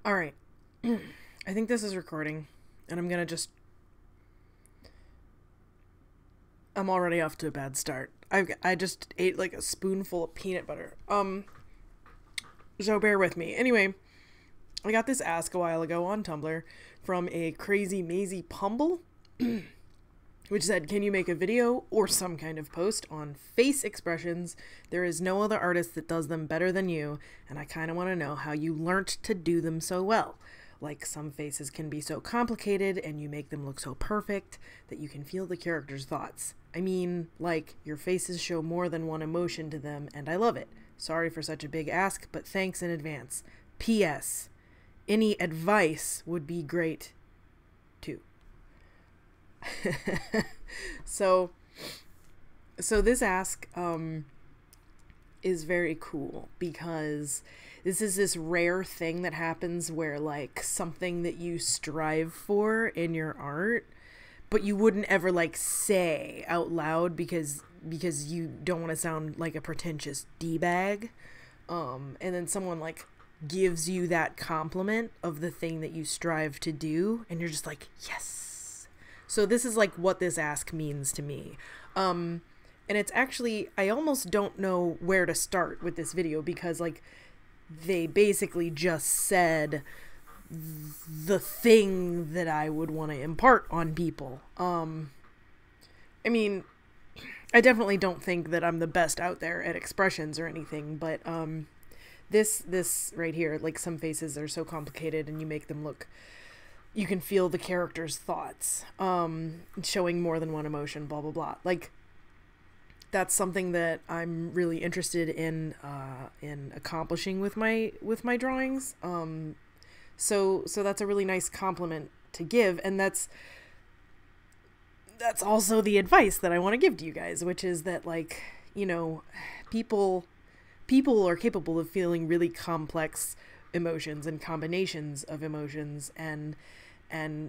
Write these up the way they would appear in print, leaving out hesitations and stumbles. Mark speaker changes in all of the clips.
Speaker 1: All right. I think this is recording, and I'm gonna just. I'm already off to a bad start. I just ate like a spoonful of peanut butter. So bear with me. Anyway, I got this ask a while ago on Tumblr from a crazy Maisie Pumble, which said, "Can you make a video or some kind of post on face expressions? There is no other artist that does them better than you, and I kind of want to know how you learnt to do them so well. Like, some faces can be so complicated and you make them look so perfect that you can feel the character's thoughts. I mean, like, your faces show more than one emotion to them, and I love it. Sorry for such a big ask, but thanks in advance. P.S. Any advice would be great, too." so this ask is very cool because this is this rare thing that happens where, like, something that you strive for in your art but you wouldn't ever, like, say out loud because you don't want to sound like a pretentious D-bag, and then someone, like, gives you that compliment of the thing that you strive to do, and you're just like, yes. So this is, like, what this ask means to me. And it's actually, I almost don't know where to start with this video because, like, they basically just said the thing that I would want to impart on people. I mean, I definitely don't think that I'm the best out there at expressions or anything, but this right here, like, some faces are so complicated and you make them look, you can feel the character's thoughts, showing more than one emotion, blah blah blah. Like, that's something that I'm really interested in accomplishing with my drawings. So that's a really nice compliment to give, and that's also the advice that I want to give to you guys, which is that, like, you know, people are capable of feeling really complex emotions and combinations of emotions, and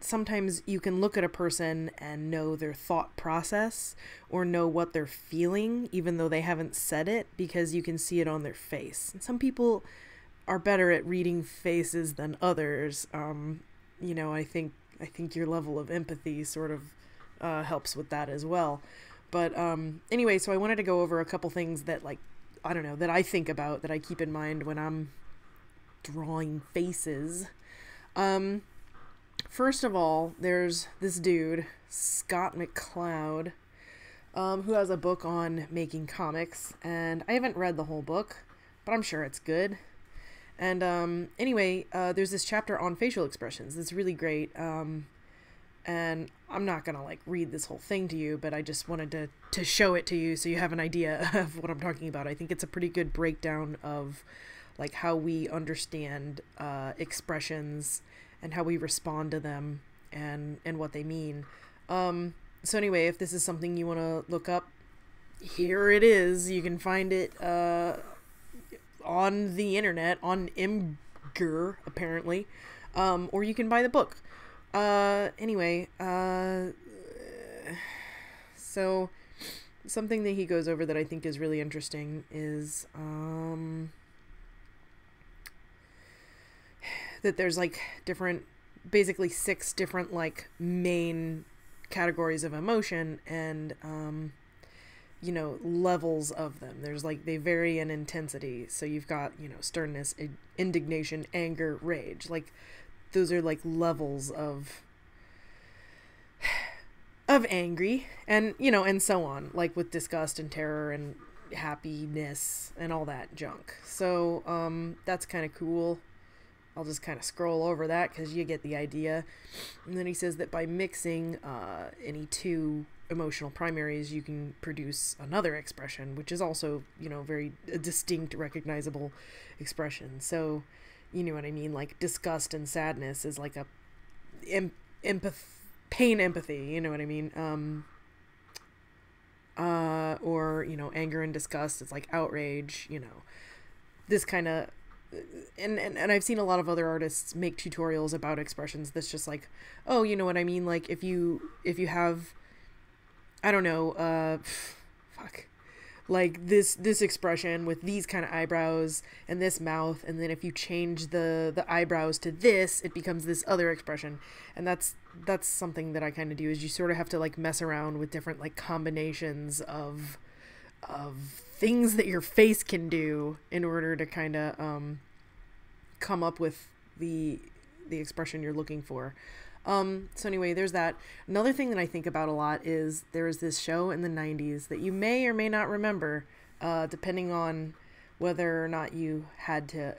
Speaker 1: sometimes you can look at a person and know their thought process or know what they're feeling even though they haven't said it because you can see it on their face. And some people are better at reading faces than others. You know, I think your level of empathy sort of helps with that as well. But anyway, so I wanted to go over a couple things that, like, I don't know, that I think about, that I keep in mind when I'm drawing faces. First of all, there's this dude, Scott McCloud, who has a book on making comics, and I haven't read the whole book, but I'm sure it's good. And anyway, there's this chapter on facial expressions that's really great, and I'm not gonna, like, read this whole thing to you, but I just wanted to show it to you so you have an idea of what I'm talking about. I think it's a pretty good breakdown of, like, how we understand expressions and how we respond to them and what they mean. So anyway, if this is something you want to look up, here it is. You can find it on the internet, on Imgur, apparently, or you can buy the book. Anyway, so something that he goes over that I think is really interesting is that there's, like, basically 6 different, like, main categories of emotion, and you know, levels of them. There's, like, they vary in intensity. So you've got, you know, sternness, indignation, anger, rage. Like, those are, like, levels of angry, and, you know, and so on, like with disgust and terror and happiness and all that junk. So that's kind of cool. I'll just kind of scroll over that because you get the idea. And then he says that by mixing any 2 emotional primaries, you can produce another expression, which is also, you know, very distinct, recognizable expression. So, you know what I mean? Like, disgust and sadness is like a pain empathy, you know what I mean? Or, you know, anger and disgust, it's like outrage, you know, this kind of. And I've seen a lot of other artists make tutorials about expressions that's just like, oh, you know what I mean? Like, if you have, I don't know, fuck, like this expression with these kind of eyebrows and this mouth, and then if you change the eyebrows to this, it becomes this other expression. And that's something that I kind of do, is you sort of have to like mess around with different like combinations of things that your face can do in order to kind of come up with the expression you're looking for. So anyway, there's that. Another thing that I think about a lot is there was this show in the 90s that you may or may not remember, depending on whether or not you had to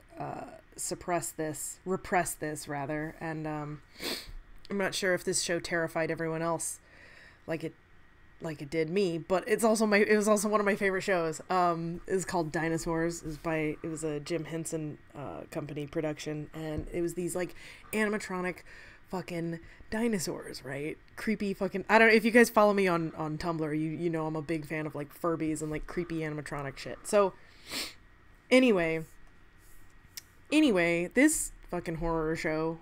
Speaker 1: repress this rather. And I'm not sure if this show terrified everyone else like it did me, but it was also one of my favorite shows. It's called Dinosaurs. It was a Jim Henson company production, and it was these like animatronic fucking dinosaurs, right? Creepy fucking, I don't know if you guys follow me on Tumblr, you know I'm a big fan of like Furbies and like creepy animatronic shit. So anyway, this fucking horror show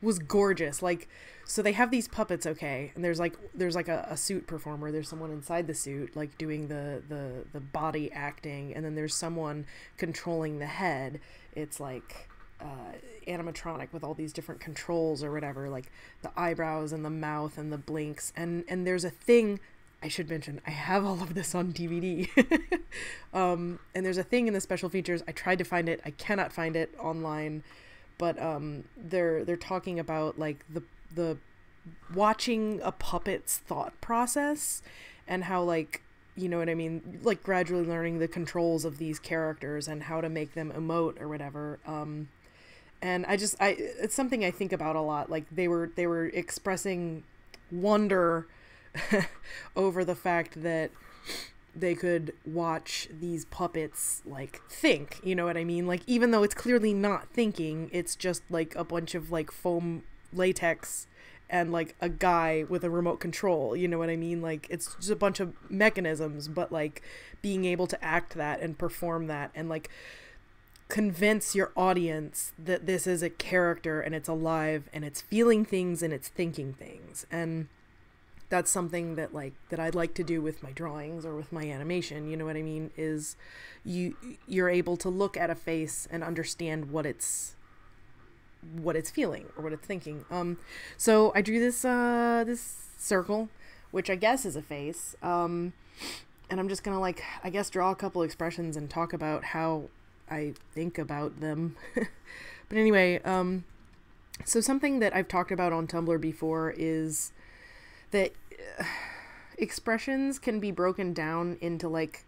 Speaker 1: was gorgeous. Like, so they have these puppets, okay, and there's like a suit performer, there's someone inside the suit like doing the body acting, and then there's someone controlling the head. It's like animatronic with all these different controls or whatever, like the eyebrows and the mouth and the blinks, and there's a thing I should mention, I have all of this on DVD. And there's a thing in the special features, I tried to find it, I cannot find it online, but they're talking about like the watching a puppet's thought process, and how, like, you know what I mean, like gradually learning the controls of these characters and how to make them emote or whatever. And it's something I think about a lot. Like they were expressing wonder over the fact that they could watch these puppets like think, you know what I mean? Like, even though it's clearly not thinking, it's just like a bunch of like foam latex and like a guy with a remote control, you know what I mean? Like, it's just a bunch of mechanisms, but like being able to act that and perform that and like convince your audience that this is a character and it's alive and it's feeling things and it's thinking things. And that's something that I'd like to do with my drawings or with my animation, you know what I mean, is you're able to look at a face and understand what it's feeling or what it's thinking. So I drew this circle, which I guess is a face, and I'm just gonna like, I guess, draw a couple expressions and talk about how I think about them. But anyway, so something that I've talked about on Tumblr before is that expressions can be broken down into like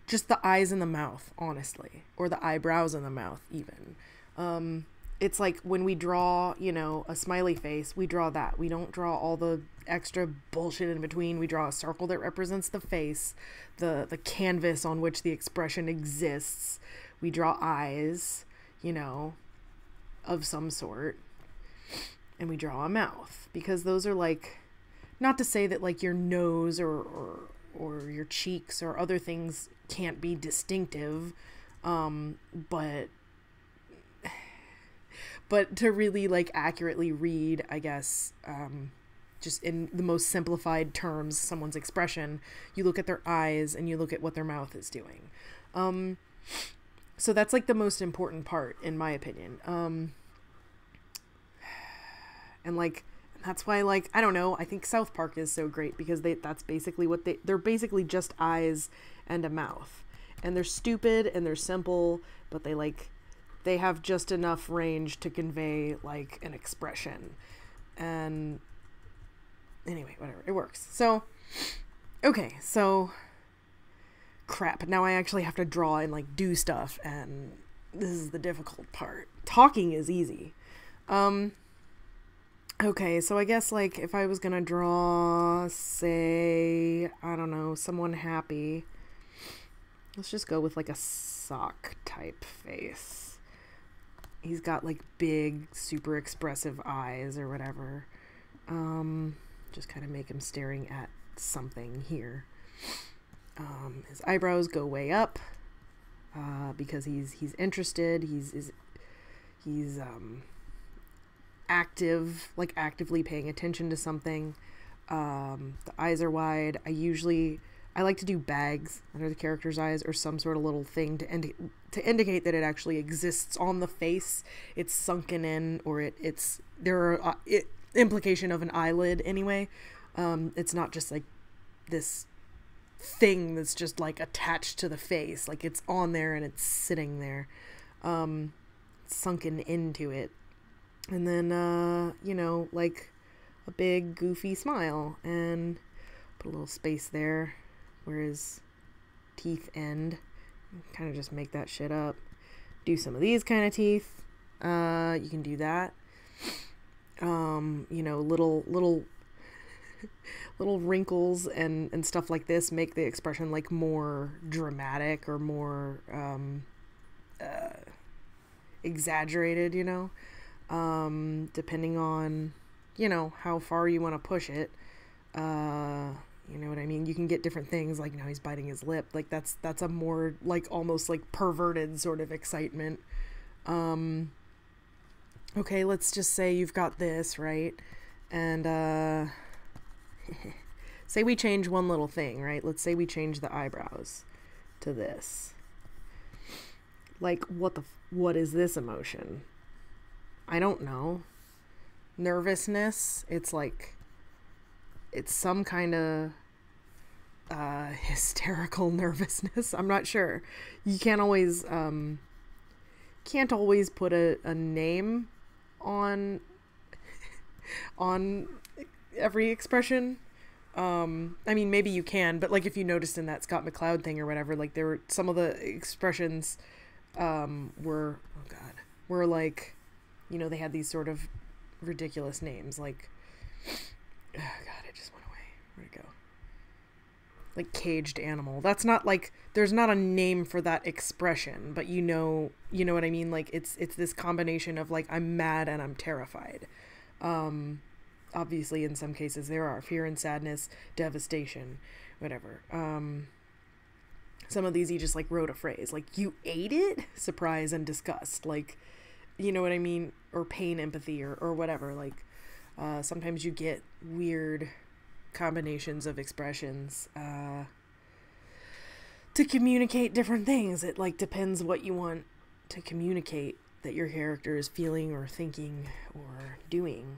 Speaker 1: just the eyes and the mouth, honestly, or the eyebrows and the mouth even. It's like when we draw, you know, a smiley face, we draw that. We don't draw all the extra bullshit in between. We draw a circle that represents the face, the canvas on which the expression exists. We draw eyes, you know, of some sort. And we draw a mouth, because those are like, not to say that like your nose or your cheeks or other things can't be distinctive, but to really like accurately read, I guess, just in the most simplified terms, someone's expression, you look at their eyes and you look at what their mouth is doing. So that's like the most important part, in my opinion. And like, that's why, like, I don't know, I think South Park is so great, because that's basically what they're basically just eyes and a mouth, and they're stupid and they're simple, but they have just enough range to convey like an expression. And anyway, whatever, it works. So okay, so crap, now I actually have to draw and like do stuff, and this is the difficult part. Talking is easy. Okay, so I guess like if I was gonna draw, say, I don't know, someone happy, let's just go with like a sock type face. He's got like big, super expressive eyes or whatever. Just kind of make him staring at something here. His eyebrows go way up, because he's interested. He's active, like actively paying attention to something. The eyes are wide. I usually I like to do bags under the character's eyes, or some sort of little thing to indicate that it actually exists on the face. It's sunken in, or implication of an eyelid anyway. It's not just like this thing that's just like attached to the face, like it's on there and it's sitting there, sunken into it. And then like a big goofy smile, and put a little space there where his teeth end. Kind of just make that shit up. Do some of these kind of teeth. You can do that. Little wrinkles and stuff like this make the expression like more dramatic or more exaggerated, depending on, how far you want to push it. You know what I mean? You can get different things, like now he's biting his lip. Like that's a more like almost like perverted sort of excitement. Okay, let's just say you've got this, right? And say we change one little thing, right? Let's say we change the eyebrows to this. Like what is this emotion? I don't know. Nervousness. It's like it's some kind of hysterical nervousness. I'm not sure. You can't always put a name on every expression. I mean, maybe you can, but like if you noticed in that Scott McCloud thing or whatever, like there were some of the expressions were like, they had these sort of ridiculous names, like it just went away. Where'd it go? Like caged animal. That's not like, there's not a name for that expression, but you know what I mean? Like it's this combination of like, I'm mad and I'm terrified. Obviously in some cases there are fear and sadness, devastation, whatever. Some of these he just like wrote a phrase like, you ate it? Surprise and disgust. Like, you know what I mean? Or pain, empathy, or whatever. Like, sometimes you get weird combinations of expressions to communicate different things. It like depends what you want to communicate that your character is feeling or thinking or doing.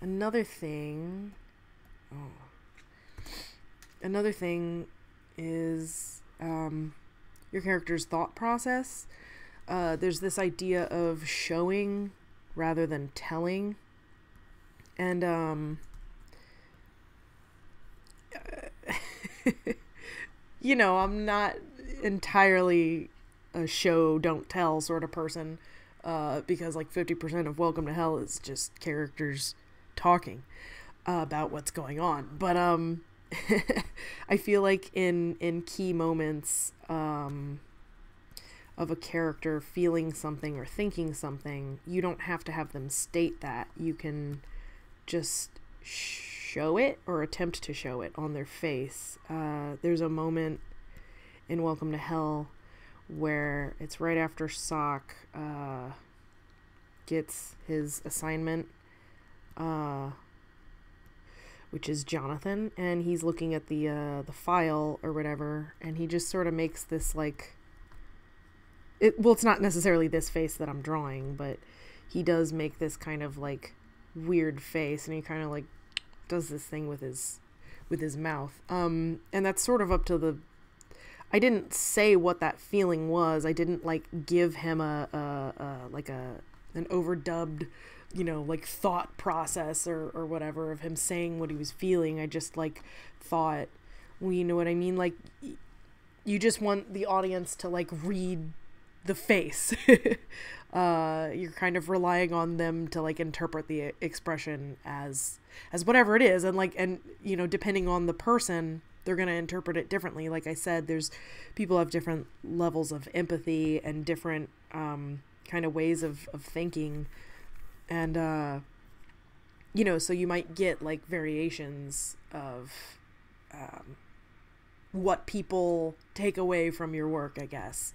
Speaker 1: Another thing is your character's thought process. There's this idea of showing rather than telling, and I'm not entirely a show don't tell sort of person, because like 50% of Welcome to Hell is just characters talking about what's going on. But I feel like in key moments of a character feeling something or thinking something, you don't have to have them state that. You can just show it or attempt to show it on their face. There's a moment in Welcome to Hell where it's right after Sock gets his assignment, which is Jonathan, and he's looking at the file or whatever, and he just sort of makes this like, it's not necessarily this face that I'm drawing, but he does make this kind of like weird face, and he kind of like does this thing with his mouth, and that's sort of up to I didn't say what that feeling was. I didn't like give him an overdubbed, like thought process or whatever of him saying what he was feeling. I just like thought, well, you know what I mean? Like you just want the audience to like read the face. You're kind of relying on them to like interpret the expression as whatever it is, and depending on the person, they're going to interpret it differently. Like I said, people have different levels of empathy and different kind of ways of thinking, and so you might get like variations of what people take away from your work, I guess.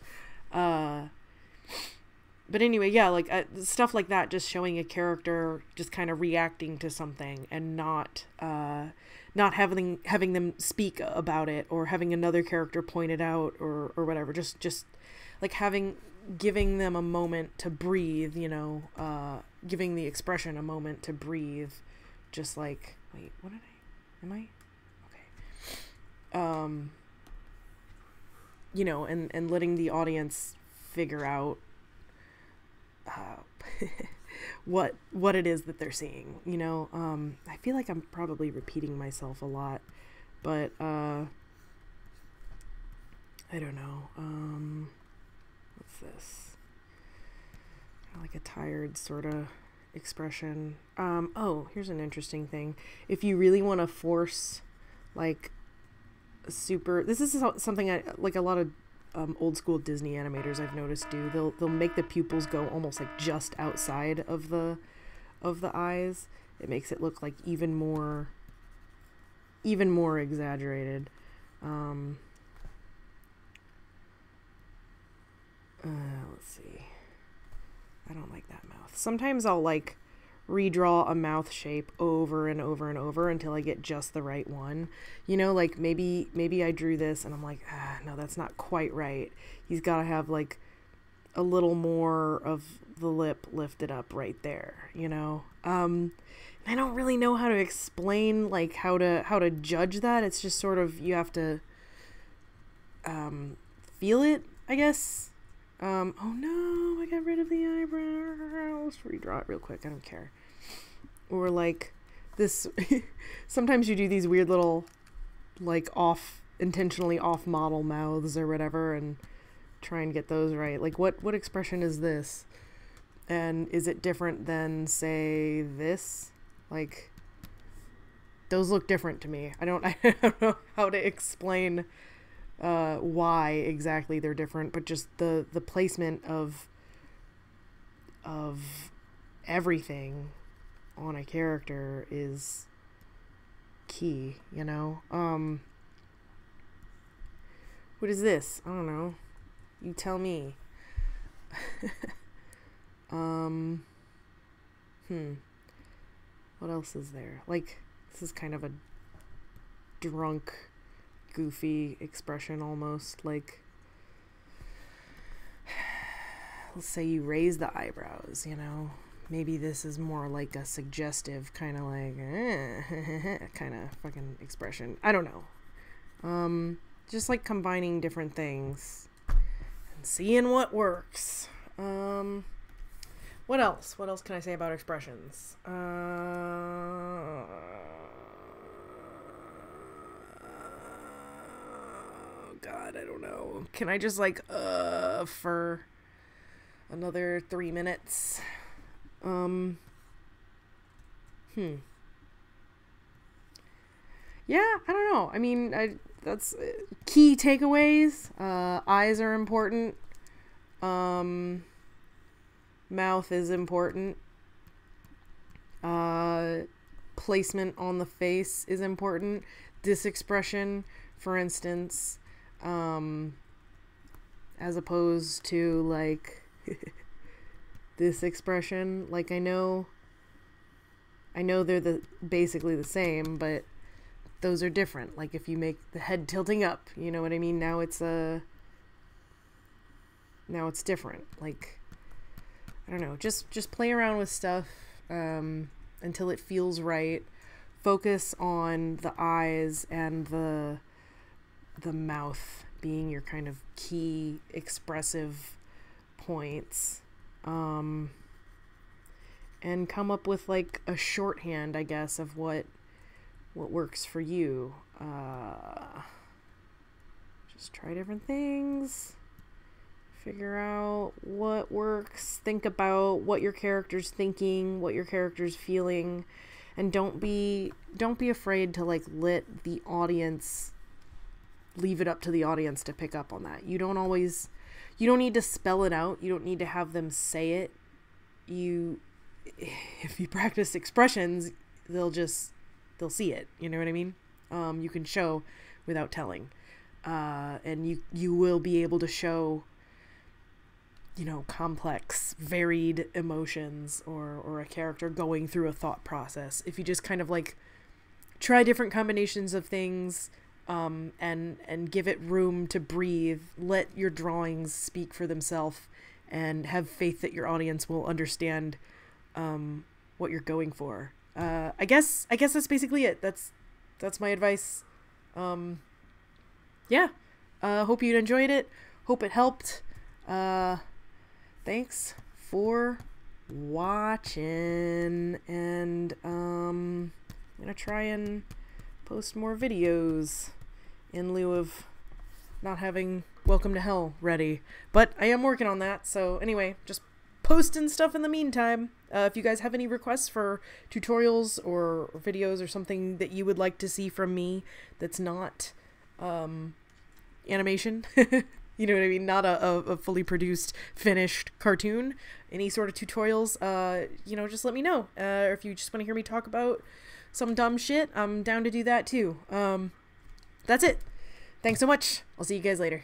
Speaker 1: But anyway, yeah, like stuff like that, just showing a character just kind of reacting to something and not not having them speak about it, or having another character point it out, or whatever. Just like giving them a moment to breathe, you know, giving the expression a moment to breathe. Just like, wait, what did am I? Okay. You know, and letting the audience figure out what it is that they're seeing, you know. I feel like I'm probably repeating myself a lot, but I don't know. What's this? Like a tired sort of expression. Oh, here's an interesting thing. If you really want to force like this is something like a lot of old school Disney animators I've noticed do. They'll make the pupils go almost like just outside of the eyes. It makes it look like even more exaggerated. Let's see. I don't like that mouth. Sometimes I'll like redraw a mouth shape over and over and over until I get just the right one. You know, like maybe I drew this and I'm like, no, that's not quite right. He's got to have like a little more of the lip lifted up right there, you know? I don't really know how to explain like how to judge that. It's just sort of, you have to feel it, I guess. Oh no, I got rid of the eyebrow. Let's redraw it real quick. I don't care. Or like this, sometimes you do these weird little like intentionally off model mouths or whatever and try and get those right. Like what expression is this? And is it different than, say, this? Like, those look different to me. I don't know how to explain why exactly they're different, but just the placement of everything on a character is key, you know? What is this? I don't know. You tell me. What else is there? Like, this is kind of a drunk, goofy expression almost. Like, let's say you raise the eyebrows, you know? Maybe this is more like a suggestive kind of like, kind of fucking expression. I don't know. Just like combining different things and seeing what works. What else? What else can I say about expressions? God, I don't know. Can I just like for another 3 minutes? Yeah, I don't know. I mean, that's key takeaways. Eyes are important. Mouth is important. Placement on the face is important. This expression, for instance, as opposed to like this expression, like I know they're basically the same, but those are different. Like if you make the head tilting up, you know what I mean? Now it's different. Like, I don't know, just play around with stuff until it feels right. Focus on the eyes and the mouth being your kind of key expressive points. And come up with like a shorthand, I guess, of what works for you. Just try different things. Figure out what works. Think about what your character's thinking, what your character's feeling, and don't be afraid to like let the audience, leave it up to the audience to pick up on that. You don't need to spell it out. You don't need to have them say it. If you practice expressions, they'll see it. You know what I mean? You can show without telling. And you will be able to show, you know, complex, varied emotions or a character going through a thought process if you just kind of like try different combinations of things, and give it room to breathe. Let your drawings speak for themselves, and have faith that your audience will understand what you're going for. I guess that's basically it. That's my advice. Yeah. Hope you enjoyed it. Hope it helped. Thanks for watching, and I'm gonna try and post more videos in lieu of not having Welcome to Hell ready, but I am working on that. So anyway, just posting stuff in the meantime. If you guys have any requests for tutorials or videos or something that you would like to see from me that's not animation, you know what I mean, not a fully produced finished cartoon, any sort of tutorials, you know, just let me know. Or if you just want to hear me talk about some dumb shit, I'm down to do that too. That's it. Thanks so much. I'll see you guys later.